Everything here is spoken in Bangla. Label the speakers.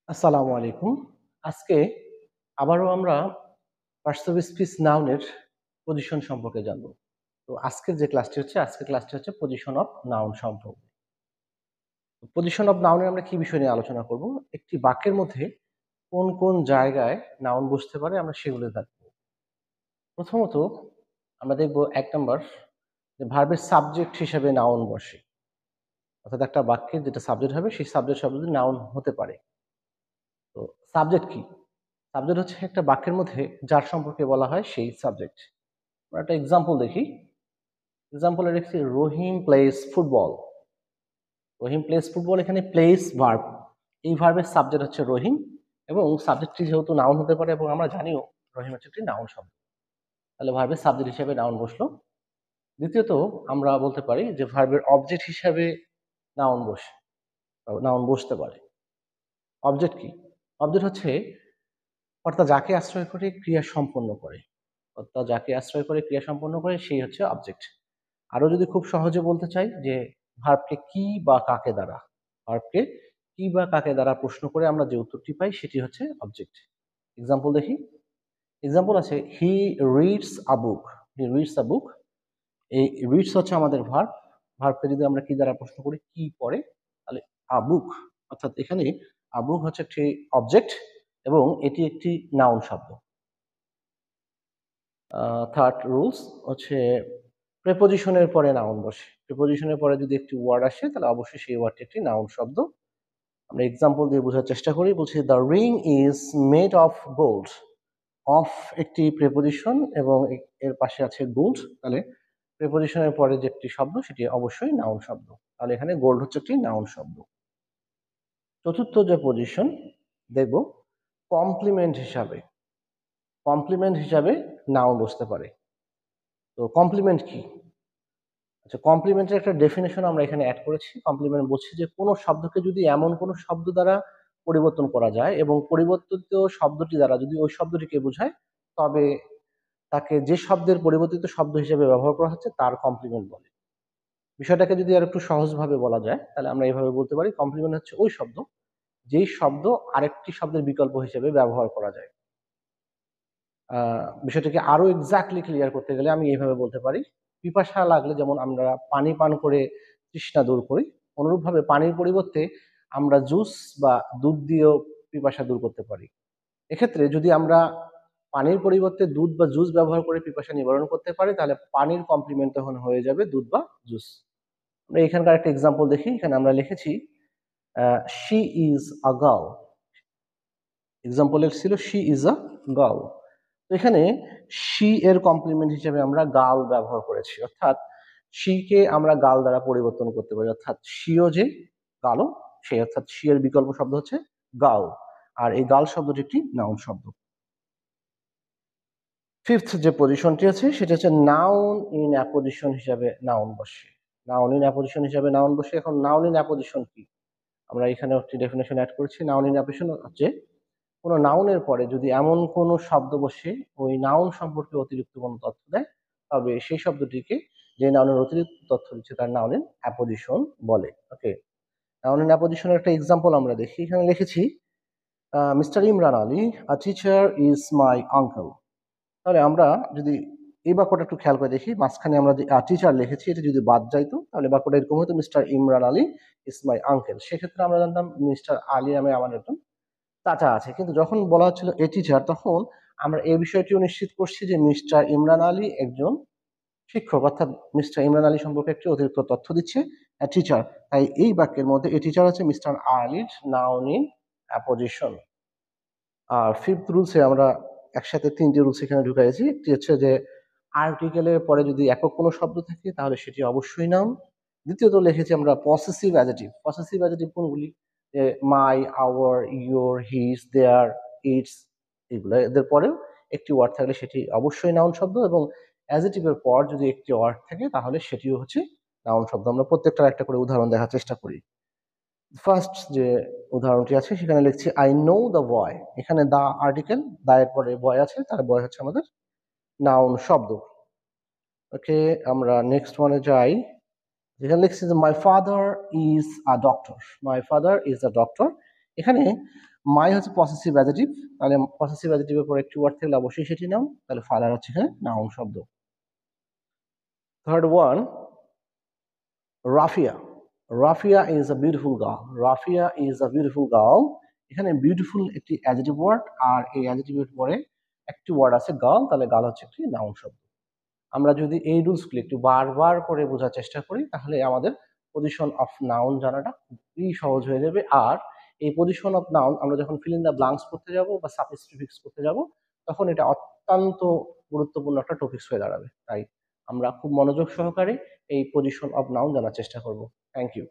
Speaker 1: আসসালামু আলাইকুম। আজকে আবারও আমরা পার্টস অফ স্পিচ নাউনের পজিশন সম্পর্কে জানব। তো আজকের ক্লাসটি হচ্ছে পজিশন অফ নাউন সম্পর্কে। পজিশন অফ নাউনের আমরা কি বিষয় নিয়ে আলোচনা করব? একটি বাক্যের মধ্যে কোন কোন জায়গায় নাউন বসতে পারে আমরা সেগুলো দেখব। প্রথমত আমরা দেখব ১ নাম্বার যে ভার্বের সাবজেক্ট হিসেবে নাউন বসে। অর্থাৎ একটা বাক্যের যেটা সাবজেক্ট হবে সেই সাবজেক্ট শব্দ নাউন হতে পারে। তো সাবজেক্ট কি? সাবজেক্ট হচ্ছে একটা বাক্যের মধ্যে যার সম্পর্কে বলা হয় সেই সাবজেক্ট। আমরা একটা এক্সাম্পল দেখি। এক্সাম্পলে লিখছি রহিম প্লেস ফুটবল। রহিম প্লেস ফুটবল, এখানে প্লেস ভার্ব। এই ভার্বের সাবজেক্ট হচ্ছে রহিম এবং সাবজেক্টটি যেহেতু নাউন হতে পারে এবং আমরা জানিও রহিম হচ্ছে একটি নাউন শব্দ। তাহলে ভার্বের সাবজেক্ট হিসেবে নাউন বসলো। দ্বিতীয়ত আমরা বলতে পারি যে ভার্বের অবজেক্ট হিসাবে নাউন বসতে পারে। অবজেক্ট কি? অবজেক্ট হচ্ছে কর্তা যাকে আশ্রয় করে ক্রিয়া সম্পন্ন করে। কর্তা যাকে আশ্রয় করে ক্রিয়া সম্পন্ন করে সেই হচ্ছে অবজেক্ট। আরো যদি খুব সহজে বলতে চাই যে ভার্বকে কি বা কাকে দ্বারা, ভার্বকে কি বা কাকে দ্বারা প্রশ্ন করে আমরা যে উত্তরটি পাই সেটি হচ্ছে অবজেক্ট। এক্সাম্পল দেখি। এক্সাম্পল আছে he reads a book. He reads আ বুক। এই রিডস হচ্ছে আমাদের ভার্ব। ভার্বকে যদি আমরা কি দ্বারা প্রশ্ন করি কি পড়ে, তাহলে আ বুক। অর্থাৎ এখানে আ বুক হচ্ছে একটি অবজেক্ট এবং এটি একটি নাউন শব্দ। থার্ড রুলস হচ্ছে প্রেপোজিশনের পরে নাউন বসে। প্রেপোজিশনের পরে যদি একটি ওয়ার্ড আসে তাহলে অবশ্যই সেই ওয়ার্ডটি একটি নাউন শব্দ। আমরা এক্সাম্পল দিয়ে বোঝার চেষ্টা করি। বলছি the ring is made of gold. Of একটি প্রেপোজিশন এবং এর পাশে আছে গোল্ড, তাহলে প্রেপোজিশনের পরে যে একটি শব্দ সেটি অবশ্যই নাউন শব্দ। তাহলে এখানে গোল্ড হচ্ছে একটি নাউন শব্দ। চতুর্থ যে পজিশন দেখব কমপ্লিমেন্ট হিসাবে। কমপ্লিমেন্ট হিসাবে নাউন বসতে পারে। তো কমপ্লিমেন্ট কি? আচ্ছা, কমপ্লিমেন্টের একটা ডেফিনেশন আমরা এখানে অ্যাড করেছি। কমপ্লিমেন্ট বলছি যে কোনো শব্দকে যদি এমন কোনো শব্দ দ্বারা পরিবর্তন করা যায় এবং পরিবর্তিত শব্দটি দ্বারা যদি ওই শব্দটিকে বোঝায়, তবে তাকে যে শব্দের পরিবর্তিত শব্দ হিসেবে ব্যবহার করা হচ্ছে তার কমপ্লিমেন্ট বলে। বিষয়টাকে যদি আর একটু সহজভাবে বলা যায় তাহলে আমরা এইভাবে বলতে পারি কমপ্লিমেন্ট হচ্ছে ওই শব্দ যেই শব্দ আরেকটি শব্দের বিকল্প হিসেবে ব্যবহার করা যায়। বিষয়টাকে আরো এক্স্যাক্টলি ক্লিয়ার করতে গেলে আমি এইভাবে বলতে পারি, পিপাসা লাগলে যেমন আমরা পানি পান করে তৃষ্ণা দূর করি, অনুরূপভাবে পানির পরিবর্তে আমরা জুস বা দুধ দিয়েও পিপাসা দূর করতে পারি। এক্ষেত্রে যদি আমরা পানির পরিবর্তে দুধ বা জুস ব্যবহার করে পিপাসা নিবারণ করতে পারি তাহলে পানির কমপ্লিমেন্ট তখন হয়ে যাবে দুধ বা জুস। আমরা এখানকার একটা এক্সাম্পল দেখি। এখানে আমরা লিখেছি শি ইজ আ গার্ল। এক্সাম্পলের ছিল শি ইজ আ গার্ল। তো এখানে শি এর কমপ্লিমেন্ট হিসেবে আমরা গার্ল ব্যবহার করেছি, অর্থাৎ শি কে আমরা গার্ল দ্বারা পরিবর্তন করতে পারি, অর্থাৎ শিও যে গার্ল সেই অর্থাৎ শি এর বিকল্প শব্দ হচ্ছে গার্ল, আর এই গার্ল শব্দটি একটি নাউন শব্দ। ফিফথ যে পজিশনটি আছে সেটা হচ্ছে নাউন ইন অ্যাপোজিশন হিসাবে নাউন বসে। নাউন ইন অ্যাপোজিশন হিসাবে নাউন বসে। এখন নাউন ইন অ্যাপোজিশন কি? আমরা এখানে একটি ডেফিনেশন অ্যাড করেছি। নাউন ইন অ্যাপোজিশন হচ্ছে কোনো নাউনের পরে যদি এমন কোনো শব্দ বসে ওই নাউন সম্পর্কে অতিরিক্ত কোনো তথ্য দেয়, তবে সেই শব্দটিকে যে নাউনের অতিরিক্ত তথ্য দিচ্ছে তার নাউন ইন অ্যাপোজিশন বলে। ওকে, নাউন ইন অ্যাপোজিশনের একটা এক্সাম্পল আমরা দেখি। এখানে লিখেছি mister Imran Ali a teacher is my uncle. তাহলে আমরা যদি এই বাক্যটা একটু খেয়াল করে দেখি, মাঝখানে আমরা যে টিচার লিখেছি এটা যদি বাদ যাইতো তাহলে বাক্যটা এরকম হতো mister Imran Ali is my uncle. সেক্ষেত্রে আমরা জানতাম মিস্টার আলী নামে আমার একজন চাচা আছে। কিন্তু যখন বলা হচ্ছিল এ টিচার, তখন আমরা এই বিষয়টিও নিশ্চিত করছি যে মিস্টার ইমরান আলী একজন শিক্ষক, অর্থাৎ মিস্টার ইমরান আলী সম্পর্কে একটি অতিরিক্ত তথ্য দিচ্ছে টিচার। তাই এই বাক্যের মধ্যে এ টিচার হচ্ছে মিস্টার আলীর নাউন ইন অ্যাপোজিশন। আর ফিফথ রুলসে আমরা একসাথে তিনটি রুলস এখানে ঢুকাইছি। একটি হচ্ছে যে আর্টিকেলের পরে যদি একক কোনো শব্দ থাকে তাহলে সেটি অবশ্যই নাউন। দ্বিতীয়ত লিখেছি আমরা পসেসিভ অ্যাডজেক্টিভ। পসেসিভ অ্যাডজেক্টিভ কোনগুলি? যে my, our, your, his, their, its, এগুলো এদের পরেও একটি ওয়ার্ড থাকলে সেটি অবশ্যই নাউন শব্দ এবং অ্যাডজেক্টিভের পর যদি একটি ওয়ার্ড থাকে তাহলে সেটিও হচ্ছে নাউন শব্দ। আমরা প্রত্যেকটার একটা করে উদাহরণ দেখার চেষ্টা করি। ফার্স্ট যে উদাহরণটি আছে সেখানে লিখছি আই নো দ্য বয়। এখানে দা আর্টিকেল, দা এর পরে বয় আছে, তার বয় হচ্ছে আমাদের নাউন শব্দ। ওকে, আমরা নেক্সট ওয়ানে যাই। যেখানে লিখছি যে my father is a doctor. My father is a doctor. এখানে মাই হচ্ছে পসেসিভ অ্যাডজেক্টিভ, তাহলে পসেসিভ অ্যাডজেক্টিভের পরে একটি ওয়ার্ড থাকলে অবশ্যই সেটি নাউন, তাহলে ফাদার হচ্ছে এখানে নাউন শব্দ। Third one, Rafia. Rafia is a beautiful girl. Rafia is a beautiful girl. এখানে বিউটিফুল একটি অ্যাডজেক্টিভ ওয়ার্ড, আর এই অ্যাডজেক্টিভের পরে একটি ওয়ার্ড আছে গার্ল, তাহলে গার্ল হচ্ছে একটি নাউন শব্দ। আমরা যদি এই রুলসগুলি একটু বারবার করে বোঝার চেষ্টা করি, তাহলে আমাদের পজিশন অফ নাউন জানাটা খুবই সহজ হয়ে যাবে। আর এই পজিশন অফ নাউন আমরা যখন ফিল ইন দ্য ব্লাঙ্কস করতে যাব বা সাফিক্স প্রিফিক্স করতে যাব, তখন এটা অত্যন্ত গুরুত্বপূর্ণ একটা টপিকস হয়ে দাঁড়াবে। তাই আমরা খুব মনোযোগ সহকারে এই পজিশন অফ নাউন জানার চেষ্টা করব। Thank you.